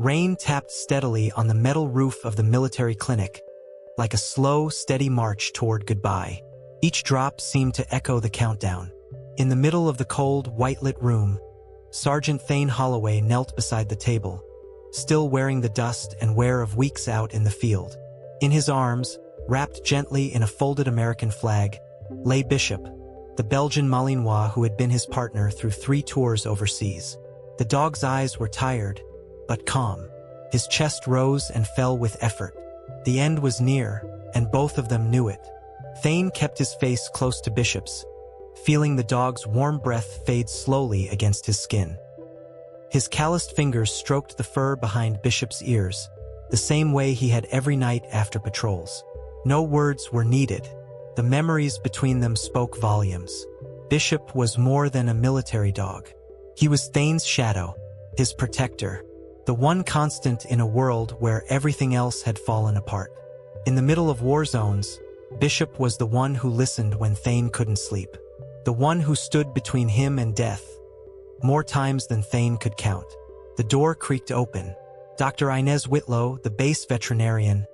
Rain tapped steadily on the metal roof of the military clinic, like a slow, steady march toward goodbye. Each drop seemed to echo the countdown. In the middle of the cold, white-lit room, Sergeant Thane Holloway knelt beside the table, still wearing the dust and wear of weeks out in the field. In his arms, wrapped gently in a folded American flag, lay Bishop, the Belgian Malinois who had been his partner through 3 tours overseas. The dog's eyes were tired, but calm. His chest rose and fell with effort. The end was near, and both of them knew it. Thane kept his face close to Bishop's, feeling the dog's warm breath fade slowly against his skin. His calloused fingers stroked the fur behind Bishop's ears, the same way he had every night after patrols. No words were needed. The memories between them spoke volumes. Bishop was more than a military dog. He was Thane's shadow, his protector, the one constant in a world where everything else had fallen apart. In the middle of war zones, Bishop was the one who listened when Thane couldn't sleep, the one who stood between him and death, more times than Thane could count. The door creaked open. Dr. Inez Whitlow, the base veterinarian,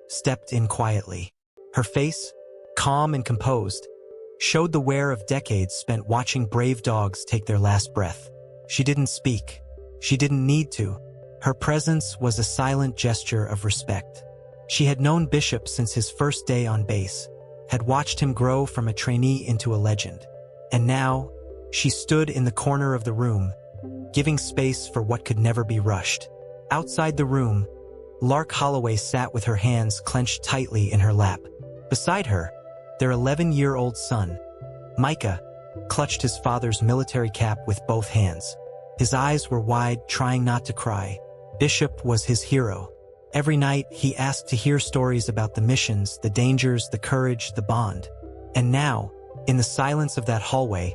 stepped in quietly. Her face, calm and composed, showed the wear of decades spent watching brave dogs take their last breath. She didn't speak. She didn't need to. Her presence was a silent gesture of respect. She had known Bishop since his first day on base, had watched him grow from a trainee into a legend. And now, she stood in the corner of the room, giving space for what could never be rushed. Outside the room, Lark Holloway sat with her hands clenched tightly in her lap. Beside her, their 11-year-old son, Micah, clutched his father's military cap with both hands. His eyes were wide, trying not to cry. Bishop was his hero. Every night, he asked to hear stories about the missions, the dangers, the courage, the bond. And now, in the silence of that hallway,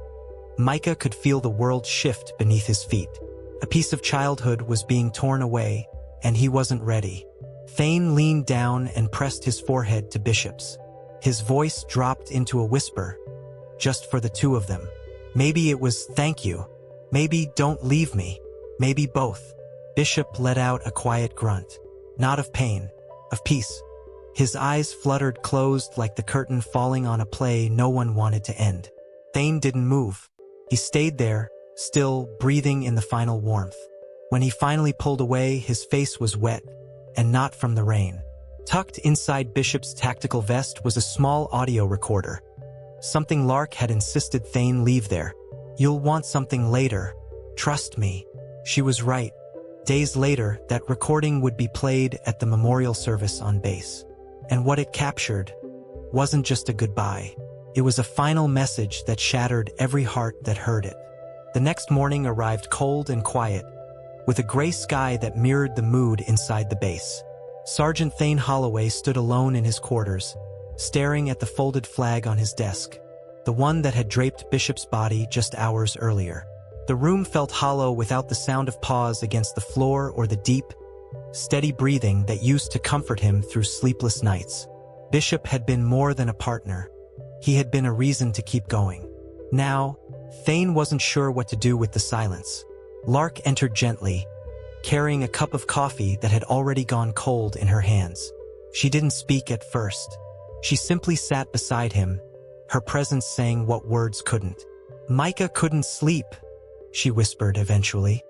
Micah could feel the world shift beneath his feet. A piece of childhood was being torn away, and he wasn't ready. Thane leaned down and pressed his forehead to Bishop's. His voice dropped into a whisper, just for the two of them. Maybe it was thank you. Maybe don't leave me. Maybe both. Bishop let out a quiet grunt. Not of pain, of peace. His eyes fluttered closed like the curtain falling on a play no one wanted to end. Thane didn't move. He stayed there, still breathing in the final warmth. When he finally pulled away, his face was wet, and not from the rain. Tucked inside Bishop's tactical vest was a small audio recorder. Something Lark had insisted Thane leave there. You'll want something later. Trust me. She was right. Days later, that recording would be played at the memorial service on base. And what it captured wasn't just a goodbye. It was a final message that shattered every heart that heard it. The next morning arrived cold and quiet, with a gray sky that mirrored the mood inside the base. Sergeant Thane Holloway stood alone in his quarters, staring at the folded flag on his desk, the one that had draped Bishop's body just hours earlier. The room felt hollow without the sound of paws against the floor or the deep, steady breathing that used to comfort him through sleepless nights. Bishop had been more than a partner. He had been a reason to keep going. Now, Thane wasn't sure what to do with the silence. Lark entered gently, carrying a cup of coffee that had already gone cold in her hands. She didn't speak at first. She simply sat beside him, her presence saying what words couldn't. Micah couldn't sleep, she whispered eventually.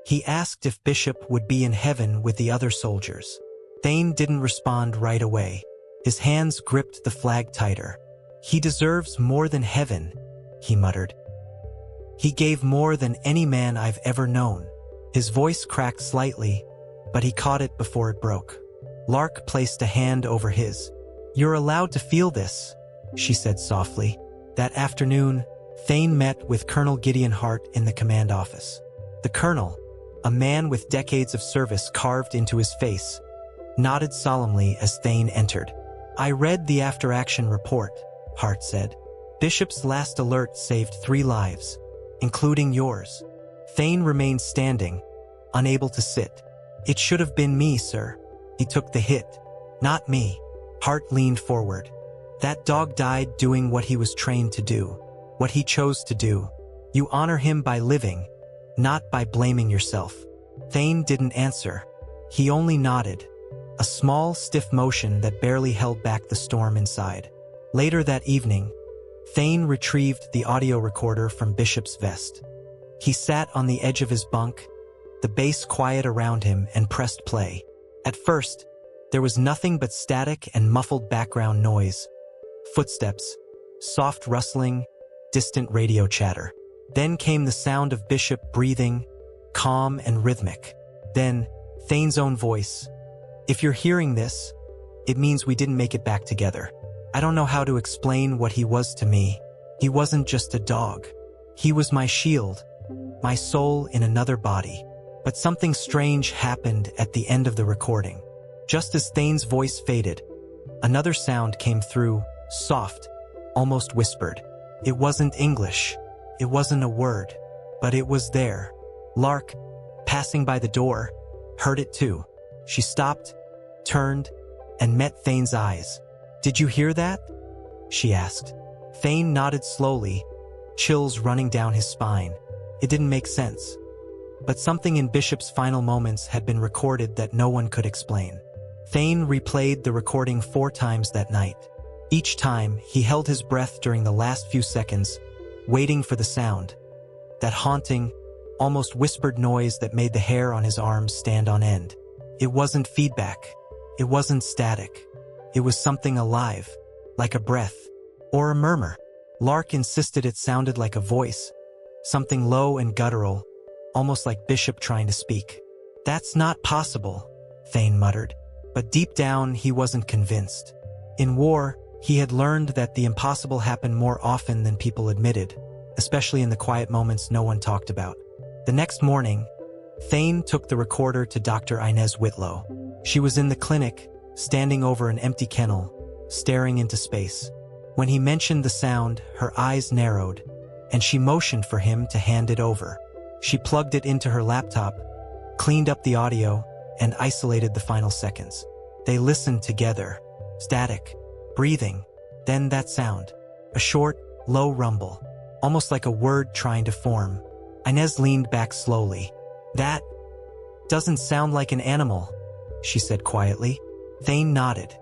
He asked if Bishop would be in heaven with the other soldiers. Thane didn't respond right away. His hands gripped the flag tighter. He deserves more than heaven, he muttered. He gave more than any man I've ever known. His voice cracked slightly, but he caught it before it broke. Lark placed a hand over his. You're allowed to feel this, she said softly. That afternoon, Thane met with Colonel Gideon Hart in the command office. The colonel, a man with decades of service carved into his face, nodded solemnly as Thane entered. I read the after-action report, Hart said. Bishop's last alert saved 3 lives, including yours. Thane remained standing, unable to sit. It should have been me, sir. He took the hit. Not me. Hart leaned forward. That dog died doing what he was trained to do, what he chose to do. You honor him by living, not by blaming yourself. Thane didn't answer. He only nodded, a small, stiff motion that barely held back the storm inside. Later that evening, Thane retrieved the audio recorder from Bishop's vest. He sat on the edge of his bunk, the bass quiet around him, and pressed play. At first, there was nothing but static and muffled background noise. Footsteps, soft rustling, distant radio chatter. Then came the sound of Bishop breathing, calm and rhythmic. Then, Thane's own voice. "If you're hearing this, it means we didn't make it back together. I don't know how to explain what he was to me. He wasn't just a dog. He was my shield, my soul in another body." But something strange happened at the end of the recording. Just as Thane's voice faded, another sound came through, soft, almost whispered. It wasn't English. It wasn't a word. But it was there. Lark, passing by the door, heard it too. She stopped, turned, and met Thane's eyes. "Did you hear that?" she asked. Thane nodded slowly, chills running down his spine. It didn't make sense. But something in Bishop's final moments had been recorded that no one could explain. Thane replayed the recording 4 times that night. Each time, he held his breath during the last few seconds, waiting for the sound. That haunting, almost whispered noise that made the hair on his arms stand on end. It wasn't feedback. It wasn't static. It was something alive, like a breath, or a murmur. Lark insisted it sounded like a voice, something low and guttural, almost like Bishop trying to speak. "That's not possible," Thane muttered. But deep down, he wasn't convinced. In war, he had learned that the impossible happened more often than people admitted, especially in the quiet moments no one talked about. The next morning, Thane took the recorder to Dr. Inez Whitlow. She was in the clinic, standing over an empty kennel, staring into space. When he mentioned the sound, her eyes narrowed, and she motioned for him to hand it over. She plugged it into her laptop, cleaned up the audio, and isolated the final seconds. They listened together, static, breathing, then that sound. A short, low rumble, almost like a word trying to form. Inez leaned back slowly. "That doesn't sound like an animal," she said quietly. Thane nodded.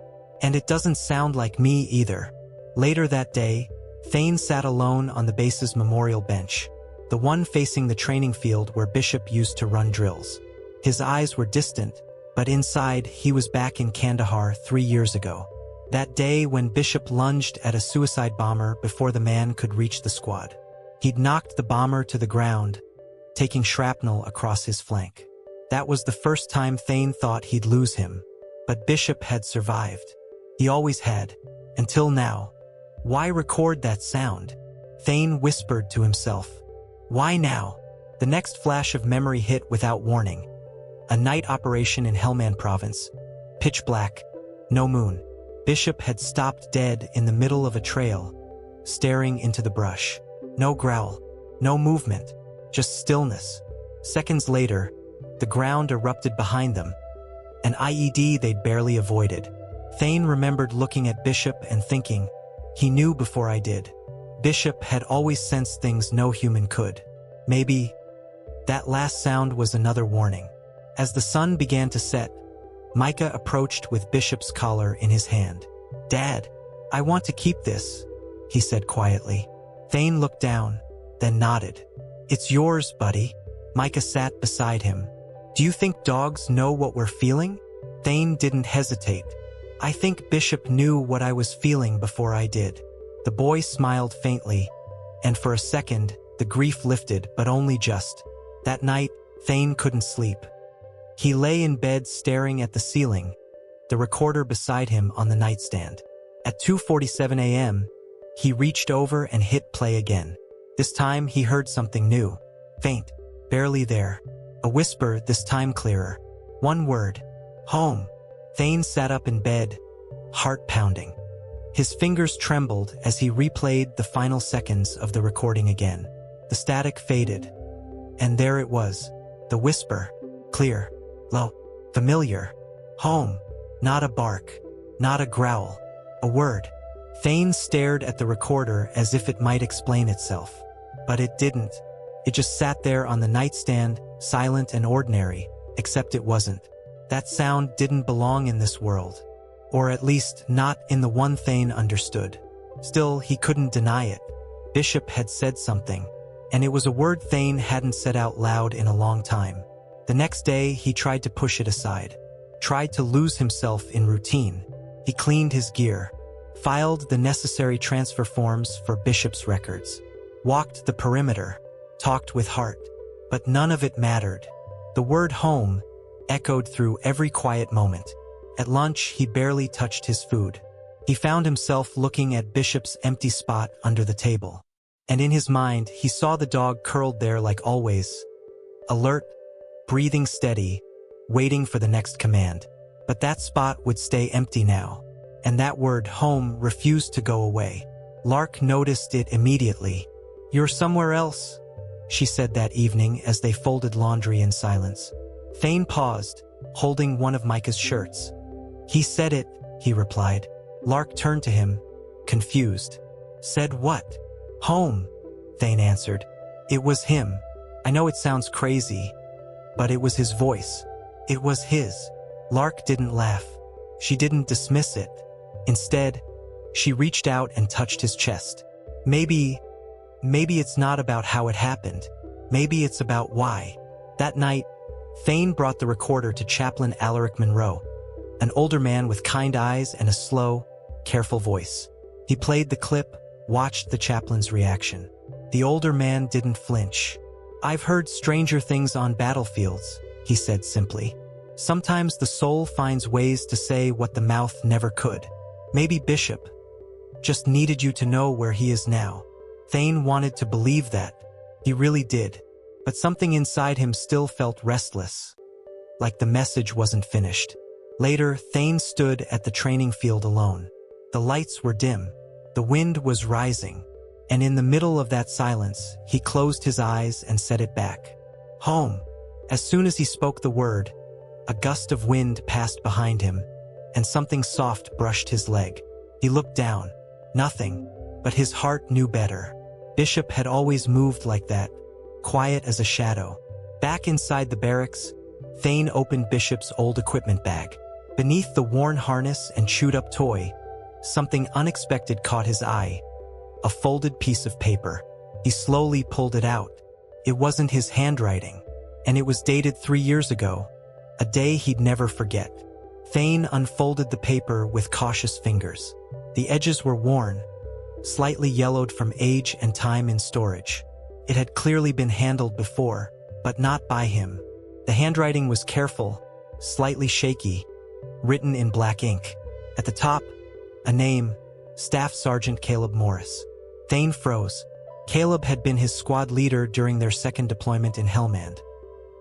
"And it doesn't sound like me either." Later that day, Thane sat alone on the base's memorial bench, the one facing the training field where Bishop used to run drills. His eyes were distant, but inside he was back in Kandahar 3 years ago. That day when Bishop lunged at a suicide bomber before the man could reach the squad. He'd knocked the bomber to the ground, taking shrapnel across his flank. That was the first time Thane thought he'd lose him, but Bishop had survived. He always had, until now. Why record that sound? Thane whispered to himself. Why now? The next flash of memory hit without warning. A night operation in Helmand province. Pitch black, no moon. Bishop had stopped dead in the middle of a trail, staring into the brush. No growl, no movement, just stillness. Seconds later, the ground erupted behind them, an IED they'd barely avoided. Thane remembered looking at Bishop and thinking, he knew before I did. Bishop had always sensed things no human could. Maybe that last sound was another warning. As the sun began to set, Micah approached with Bishop's collar in his hand. "Dad, I want to keep this," he said quietly. Thane looked down, then nodded. "It's yours, buddy." Micah sat beside him. "Do you think dogs know what we're feeling?" Thane didn't hesitate. "I think Bishop knew what I was feeling before I did." The boy smiled faintly, and for a second, the grief lifted, but only just. That night, Thane couldn't sleep. He lay in bed staring at the ceiling, the recorder beside him on the nightstand. At 2:47 a.m., he reached over and hit play again. This time, he heard something new. Faint, barely there. A whisper, this time clearer. One word. Home. Thane sat up in bed, heart pounding. His fingers trembled as he replayed the final seconds of the recording again. The static faded. And there it was. The whisper. Clear. Low. Familiar. Home. Not a bark. Not a growl. A word. Thane stared at the recorder as if it might explain itself. But it didn't. It just sat there on the nightstand, silent and ordinary, except it wasn't. That sound didn't belong in this world. Or at least not in the one Thane understood. Still, he couldn't deny it. Bishop had said something, and it was a word Thane hadn't said out loud in a long time. The next day, he tried to push it aside. Tried to lose himself in routine. He cleaned his gear. Filed the necessary transfer forms for Bishop's records. Walked the perimeter. Talked with heart. But none of it mattered. The word home echoed through every quiet moment. At lunch, he barely touched his food. He found himself looking at Bishop's empty spot under the table. And in his mind, he saw the dog curled there like always. Alert, breathing steady, waiting for the next command. But that spot would stay empty now. And that word, home, refused to go away. Lark noticed it immediately. "You're somewhere else," she said that evening as they folded laundry in silence. Thane paused, holding one of Micah's shirts. "He said it," he replied. Lark turned to him, confused. "Said what?" "Home," Thane answered. It was him. I know it sounds crazy, but it was his voice. It was his. Lark didn't laugh. She didn't dismiss it. Instead, she reached out and touched his chest. Maybe it's not about how it happened. Maybe it's about why. That night, Thane brought the recorder to Chaplain Alaric Monroe, an older man with kind eyes and a slow, careful voice. He played the clip, watched the chaplain's reaction. The older man didn't flinch. "I've heard stranger things on battlefields," he said simply. "Sometimes the soul finds ways to say what the mouth never could. Maybe Bishop just needed you to know where he is now." Thane wanted to believe that. He really did. But something inside him still felt restless, like the message wasn't finished. Later, Thane stood at the training field alone. The lights were dim. The wind was rising. And in the middle of that silence, he closed his eyes and set it back. Home. As soon as he spoke the word, a gust of wind passed behind him, and something soft brushed his leg. He looked down. Nothing. But his heart knew better. Bishop had always moved like that, quiet as a shadow. Back inside the barracks, Thane opened Bishop's old equipment bag. Beneath the worn harness and chewed-up toy, something unexpected caught his eye. A folded piece of paper. He slowly pulled it out. It wasn't his handwriting, and it was dated 3 years ago, a day he'd never forget. Thane unfolded the paper with cautious fingers. The edges were worn, slightly yellowed from age and time in storage. It had clearly been handled before, but not by him. The handwriting was careful, slightly shaky, written in black ink. At the top, a name, Staff Sergeant Caleb Morris. Thane froze. Caleb had been his squad leader during their second deployment in Helmand,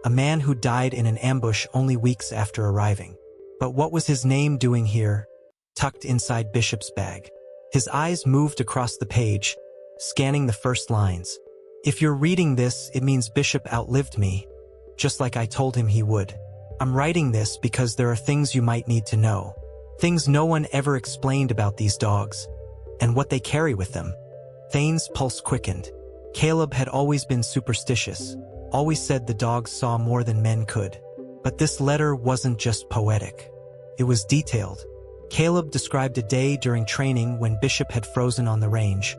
a man who died in an ambush only weeks after arriving. But what was his name doing here, tucked inside Bishop's bag? His eyes moved across the page, scanning the first lines. "If you're reading this, it means Bishop outlived me, just like I told him he would. I'm writing this because there are things you might need to know. Things no one ever explained about these dogs, and what they carry with them." Thane's pulse quickened. Caleb had always been superstitious, always said the dogs saw more than men could. But this letter wasn't just poetic. It was detailed. Caleb described a day during training when Bishop had frozen on the range,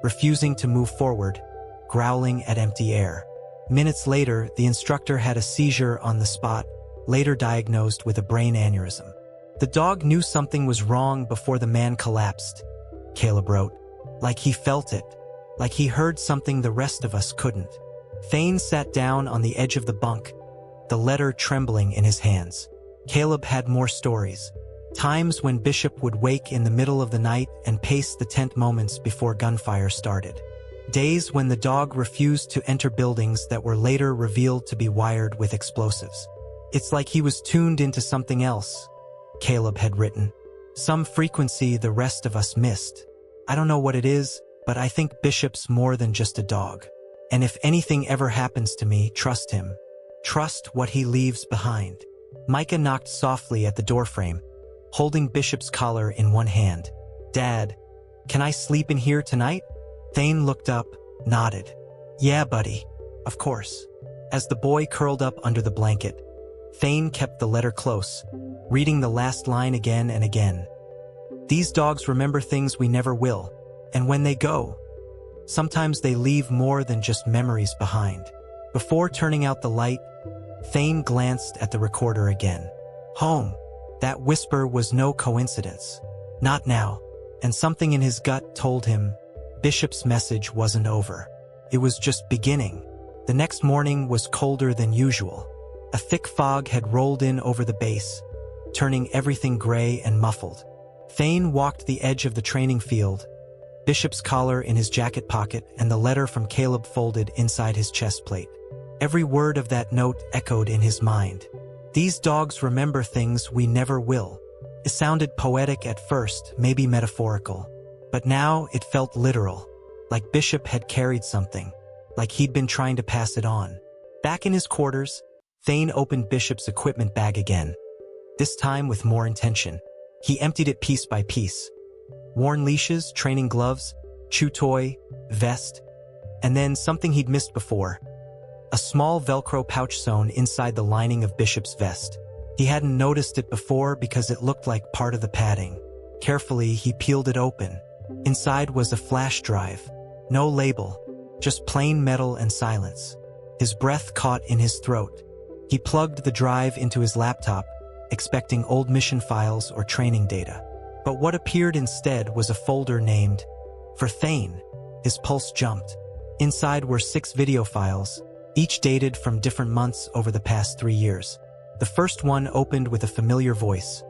refusing to move forward, growling at empty air. Minutes later, the instructor had a seizure on the spot, later diagnosed with a brain aneurysm. The dog knew something was wrong before the man collapsed, Caleb wrote. Like he felt it, like he heard something the rest of us couldn't. Thane sat down on the edge of the bunk, the letter trembling in his hands. Caleb had more stories. Times when Bishop would wake in the middle of the night and pace the tent moments before gunfire started. Days when the dog refused to enter buildings that were later revealed to be wired with explosives. "It's like he was tuned into something else," Caleb had written. "Some frequency the rest of us missed. I don't know what it is, but I think Bishop's more than just a dog. And if anything ever happens to me, trust him. Trust what he leaves behind." Micah knocked softly at the doorframe, holding Bishop's collar in one hand. "Dad, can I sleep in here tonight?" Thane looked up, nodded. "Yeah, buddy. Of course." As the boy curled up under the blanket, Thane kept the letter close, reading the last line again and again. These dogs remember things we never will, and when they go, sometimes they leave more than just memories behind. Before turning out the light, Thane glanced at the recorder again. Home. That whisper was no coincidence. Not now. And something in his gut told him Bishop's message wasn't over. It was just beginning. The next morning was colder than usual. A thick fog had rolled in over the base, turning everything gray and muffled. Thane walked the edge of the training field, Bishop's collar in his jacket pocket and the letter from Caleb folded inside his chest plate. Every word of that note echoed in his mind. These dogs remember things we never will. It sounded poetic at first, maybe metaphorical. But now it felt literal, like Bishop had carried something, like he'd been trying to pass it on. Back in his quarters, Thane opened Bishop's equipment bag again, this time with more intention. He emptied it piece by piece. Worn leashes, training gloves, chew toy, vest, and then something he'd missed before. A small Velcro pouch sewn inside the lining of Bishop's vest. He hadn't noticed it before because it looked like part of the padding. Carefully, he peeled it open. Inside was a flash drive. No label, just plain metal and silence. His breath caught in his throat. He plugged the drive into his laptop, expecting old mission files or training data. But what appeared instead was a folder named For Thane. His pulse jumped. Inside were 6 video files, each dated from different months over the past 3 years. The first one opened with a familiar voice.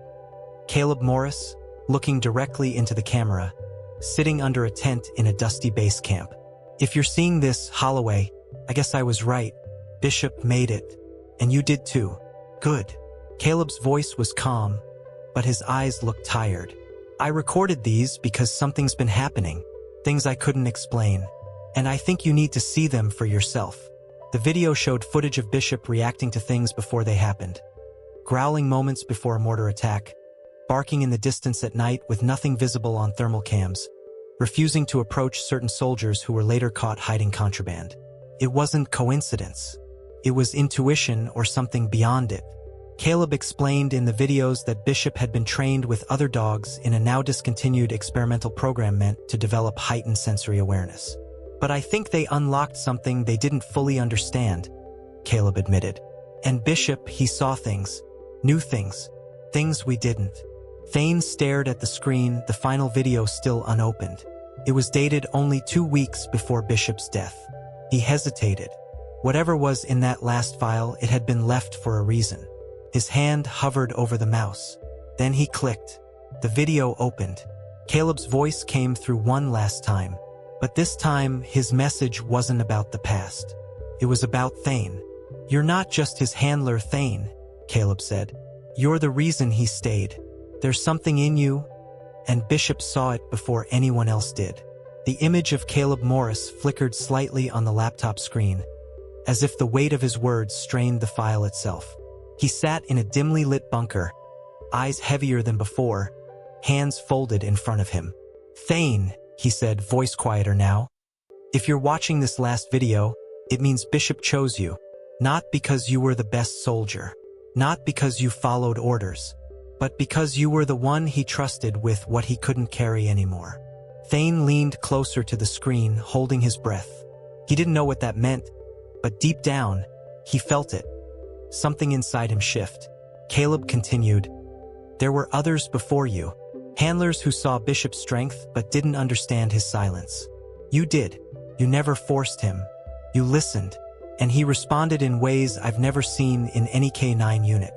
Caleb Morris, looking directly into the camera, sitting under a tent in a dusty base camp. If you're seeing this, Holloway, I guess I was right. Bishop made it. And you did too. Good. Caleb's voice was calm, but his eyes looked tired. I recorded these because something's been happening, things I couldn't explain, and I think you need to see them for yourself. The video showed footage of Bishop reacting to things before they happened. Growling moments before a mortar attack, barking in the distance at night with nothing visible on thermal cams, refusing to approach certain soldiers who were later caught hiding contraband. It wasn't coincidence. It was intuition or something beyond it. Caleb explained in the videos that Bishop had been trained with other dogs in a now discontinued experimental program meant to develop heightened sensory awareness. But I think they unlocked something they didn't fully understand, Caleb admitted. And Bishop, he saw things, new things, things we didn't. Thane stared at the screen, the final video still unopened. It was dated only 2 weeks before Bishop's death. He hesitated. Whatever was in that last file, it had been left for a reason. His hand hovered over the mouse. Then he clicked. The video opened. Caleb's voice came through one last time. But this time, his message wasn't about the past. It was about Thane. You're not just his handler, Thane, Caleb said. You're the reason he stayed. There's something in you, and Bishop saw it before anyone else did. The image of Caleb Morris flickered slightly on the laptop screen, as if the weight of his words strained the file itself. He sat in a dimly lit bunker, eyes heavier than before, hands folded in front of him. Thane, he said, voice quieter now. If you're watching this last video, it means Bishop chose you. Not because you were the best soldier. Not because you followed orders. But because you were the one he trusted with what he couldn't carry anymore. Thane leaned closer to the screen, holding his breath. He didn't know what that meant, but deep down, he felt it. Something inside him shift. Caleb continued, there were others before you. Handlers who saw Bishop's strength but didn't understand his silence. You did. You never forced him. You listened. And he responded in ways I've never seen in any K9 unit.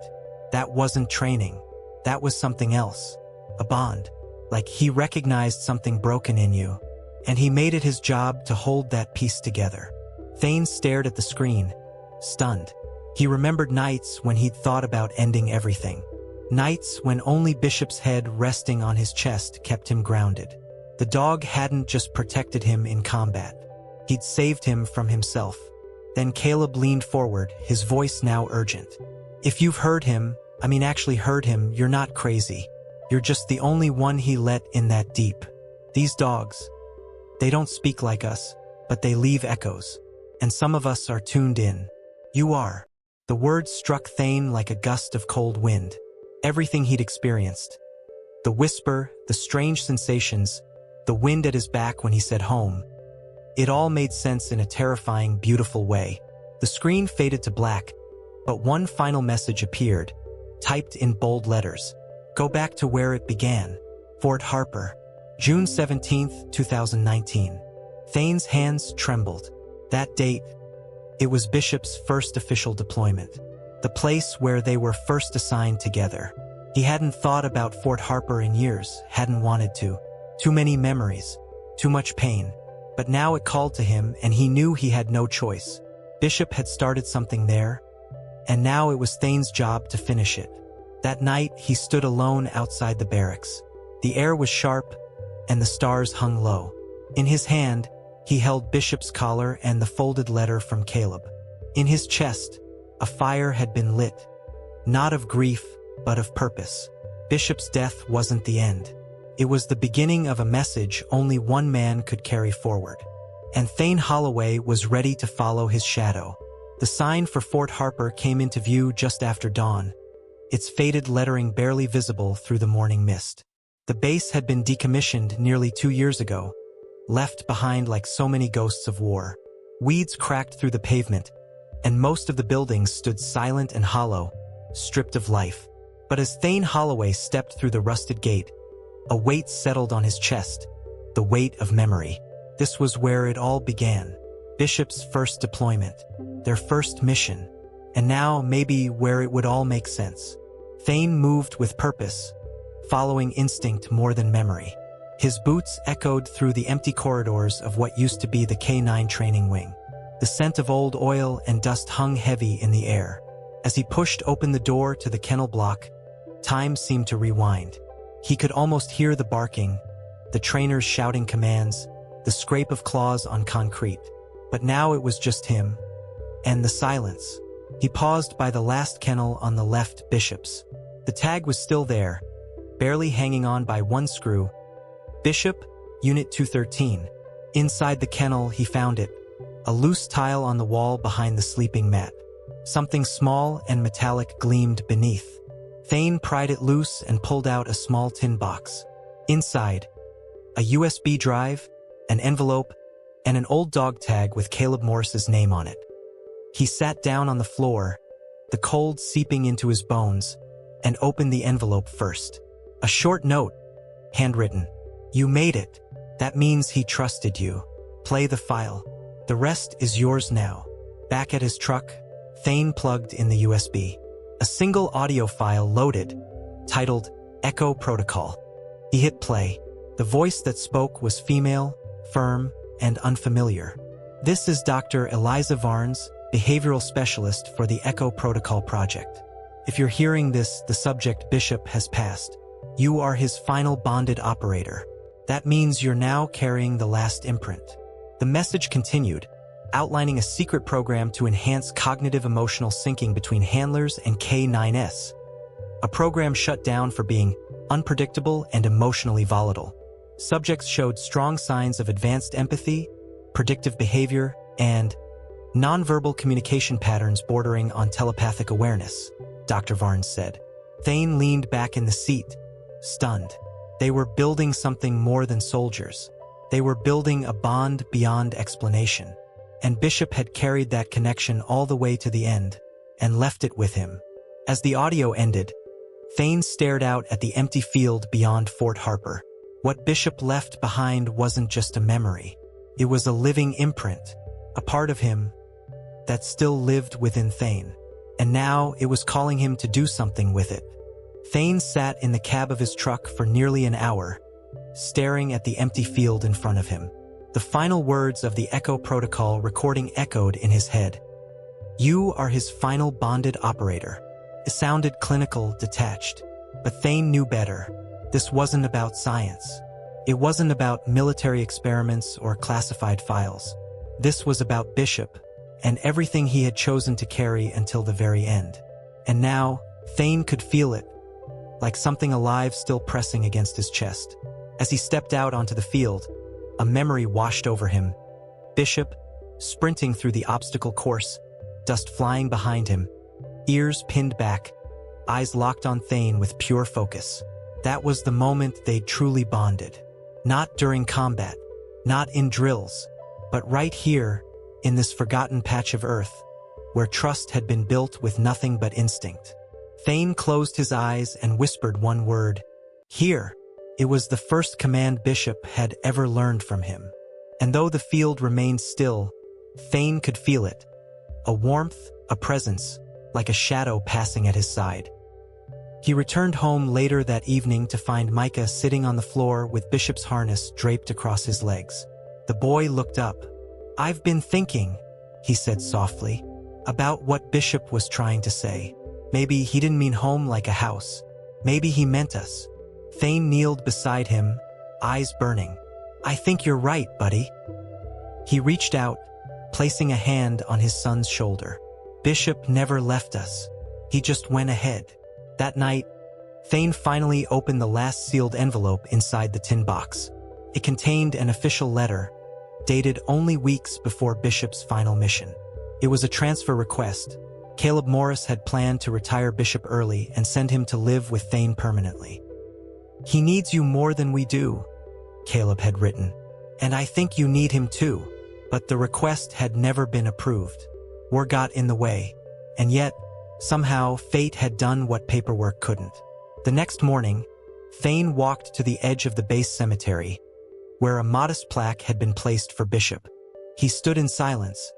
That wasn't training. That was something else. A bond. Like he recognized something broken in you. And he made it his job to hold that piece together. Thane stared at the screen, stunned. He remembered nights when he'd thought about ending everything. Nights when only Bishop's head resting on his chest kept him grounded. The dog hadn't just protected him in combat. He'd saved him from himself. Then Caleb leaned forward, his voice now urgent. If you've heard him, actually heard him, you're not crazy. You're just the only one he let in that deep. These dogs, they don't speak like us, but they leave echoes. And some of us are tuned in. You are. The words struck Thane like a gust of cold wind. Everything he'd experienced. The whisper, the strange sensations, the wind at his back when he said home. It all made sense in a terrifying, beautiful way. The screen faded to black, but one final message appeared, typed in bold letters. Go back to where it began. Fort Harper. June 17, 2019. Thane's hands trembled. That date, it was Bishop's first official deployment. The place where they were first assigned together. He hadn't thought about Fort Harper in years, hadn't wanted to. Too many memories. Too much pain. But now it called to him, and he knew he had no choice. Bishop had started something there, and now it was Thane's job to finish it. That night, he stood alone outside the barracks. The air was sharp, and the stars hung low. In his hand, he held Bishop's collar and the folded letter from Caleb. In his chest, a fire had been lit, not of grief, but of purpose. Bishop's death wasn't the end. It was the beginning of a message only one man could carry forward. And Thane Holloway was ready to follow his shadow. The sign for Fort Harper came into view just after dawn, its faded lettering barely visible through the morning mist. The base had been decommissioned nearly 2 years ago, left behind like so many ghosts of war. Weeds cracked through the pavement, and most of the buildings stood silent and hollow, stripped of life. But as Thane Holloway stepped through the rusted gate, a weight settled on his chest, the weight of memory. This was where it all began. Bishop's first deployment, their first mission, and now maybe where it would all make sense. Thane moved with purpose, following instinct more than memory. His boots echoed through the empty corridors of what used to be the K-9 training wing. The scent of old oil and dust hung heavy in the air. As he pushed open the door to the kennel block, time seemed to rewind. He could almost hear the barking, the trainers shouting commands, the scrape of claws on concrete. But now it was just him, and the silence. He paused by the last kennel on the left, Bishop's. The tag was still there, barely hanging on by one screw. Bishop, Unit 213. Inside the kennel, he found it, a loose tile on the wall behind the sleeping mat. Something small and metallic gleamed beneath. Thane pried it loose and pulled out a small tin box. Inside, a USB drive, an envelope, and an old dog tag with Caleb Morris's name on it. He sat down on the floor, the cold seeping into his bones, and opened the envelope first. A short note, handwritten. You made it. That means he trusted you. Play the file. The rest is yours now. Back at his truck, Thane plugged in the USB. A single audio file loaded, titled Echo Protocol. He hit play. The voice that spoke was female, firm, and unfamiliar. This is Dr. Eliza Varnes, behavioral specialist for the Echo Protocol project. If you're hearing this, the subject Bishop has passed. You are his final bonded operator. That means you're now carrying the last imprint. The message continued, outlining a secret program to enhance cognitive emotional syncing between handlers and K-9S. A program shut down for being unpredictable and emotionally volatile. Subjects showed strong signs of advanced empathy, predictive behavior, and nonverbal communication patterns bordering on telepathic awareness, Dr. Varnes said. Thane leaned back in the seat, stunned. They were building something more than soldiers. They were building a bond beyond explanation. And Bishop had carried that connection all the way to the end, and left it with him. As the audio ended, Thane stared out at the empty field beyond Fort Harper. What Bishop left behind wasn't just a memory. It was a living imprint, a part of him that still lived within Thane. And now it was calling him to do something with it. Thane sat in the cab of his truck for nearly an hour, staring at the empty field in front of him. The final words of the Echo Protocol recording echoed in his head. You are his final bonded operator. It sounded clinical, detached. But Thane knew better. This wasn't about science. It wasn't about military experiments or classified files. This was about Bishop and everything he had chosen to carry until the very end. And now, Thane could feel it, like something alive still pressing against his chest. As he stepped out onto the field, a memory washed over him. Bishop, sprinting through the obstacle course, dust flying behind him, ears pinned back, eyes locked on Thane with pure focus. That was the moment they truly bonded. Not during combat, not in drills, but right here, in this forgotten patch of earth, where trust had been built with nothing but instinct. Thane closed his eyes and whispered one word, "Here." It was the first command Bishop had ever learned from him. And though the field remained still, Thane could feel it. A warmth, a presence, like a shadow passing at his side. He returned home later that evening to find Micah sitting on the floor with Bishop's harness draped across his legs. The boy looked up. "I've been thinking," he said softly, "about what Bishop was trying to say. Maybe he didn't mean home like a house. Maybe he meant us." Thane kneeled beside him, eyes burning. "I think you're right, buddy." He reached out, placing a hand on his son's shoulder. "Bishop never left us. He just went ahead." That night, Thane finally opened the last sealed envelope inside the tin box. It contained an official letter, dated only weeks before Bishop's final mission. It was a transfer request. Caleb Morris had planned to retire Bishop early and send him to live with Thane permanently. "He needs you more than we do," Caleb had written. "And I think you need him too." But the request had never been approved. War got in the way. And yet, somehow, fate had done what paperwork couldn't. The next morning, Thane walked to the edge of the base cemetery, where a modest plaque had been placed for Bishop. He stood in silence,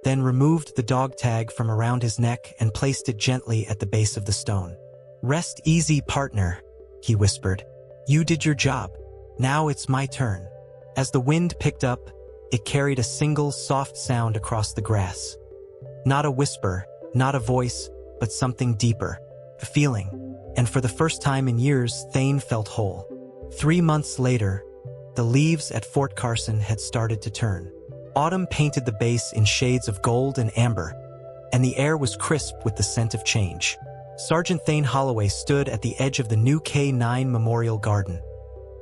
then removed the dog tag from around his neck and placed it gently at the base of the stone. "Rest easy, partner," he whispered. "You did your job. Now it's my turn." As the wind picked up, it carried a single soft sound across the grass. Not a whisper, not a voice, but something deeper, a feeling. And for the first time in years, Thane felt whole. 3 months later, the leaves at Fort Carson had started to turn. Autumn painted the base in shades of gold and amber, and the air was crisp with the scent of change. Sergeant Thane Holloway stood at the edge of the new K9 Memorial Garden,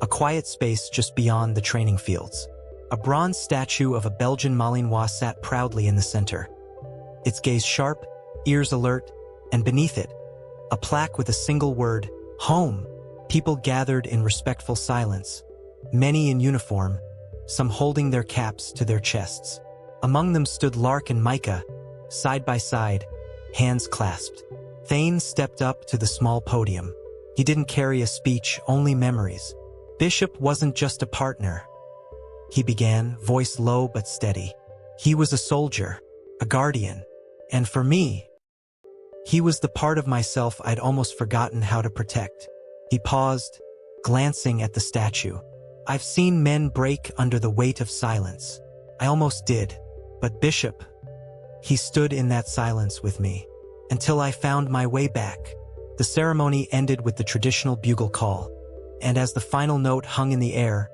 a quiet space just beyond the training fields. A bronze statue of a Belgian Malinois sat proudly in the center, its gaze sharp, ears alert, and beneath it, a plaque with a single word, "Home." People gathered in respectful silence, many in uniform, some holding their caps to their chests. Among them stood Lark and Micah, side by side, hands clasped. Thane stepped up to the small podium. He didn't carry a speech, only memories. Bishop wasn't just a partner, he began, voice low but steady. He was a soldier, a guardian, and for me, he was the part of myself I'd almost forgotten how to protect. He paused, glancing at the statue. I've seen men break under the weight of silence. I almost did, but Bishop, he stood in that silence with me, until I found my way back. The ceremony ended with the traditional bugle call, and as the final note hung in the air,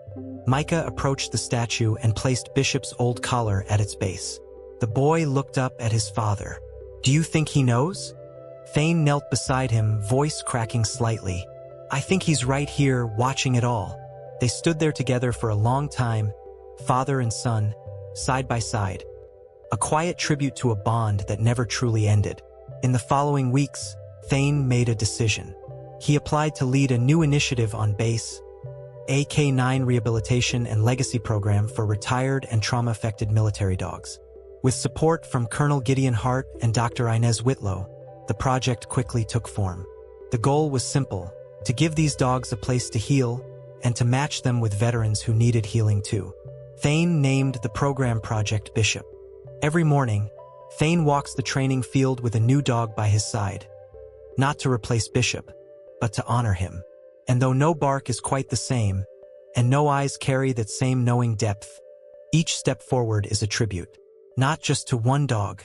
Micah approached the statue and placed Bishop's old collar at its base. The boy looked up at his father. "Do you think he knows?" Thane knelt beside him, voice cracking slightly. "I think he's right here, watching it all." They stood there together for a long time, father and son, side by side. A quiet tribute to a bond that never truly ended. In the following weeks, Thane made a decision. He applied to lead a new initiative on base, a K9 rehabilitation and legacy program for retired and trauma-affected military dogs. With support from Colonel Gideon Hart and Dr. Inez Whitlow, the project quickly took form. The goal was simple: to give these dogs a place to heal and to match them with veterans who needed healing too. Thane named the program Project Bishop. Every morning, Thane walks the training field with a new dog by his side. Not to replace Bishop, but to honor him. And though no bark is quite the same, and no eyes carry that same knowing depth, each step forward is a tribute. Not just to one dog,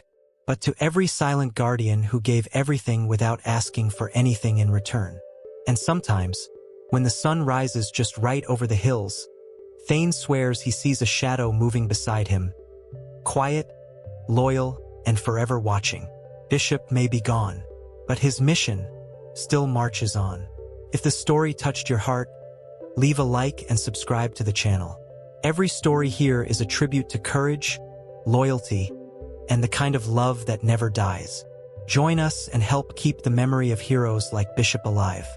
but to every silent guardian who gave everything without asking for anything in return. And sometimes, when the sun rises just right over the hills, Thane swears he sees a shadow moving beside him. Quiet, loyal, and forever watching. Bishop may be gone, but his mission still marches on. If the story touched your heart, leave a like and subscribe to the channel. Every story here is a tribute to courage, loyalty, and the kind of love that never dies. Join us and help keep the memory of heroes like Bishop alive.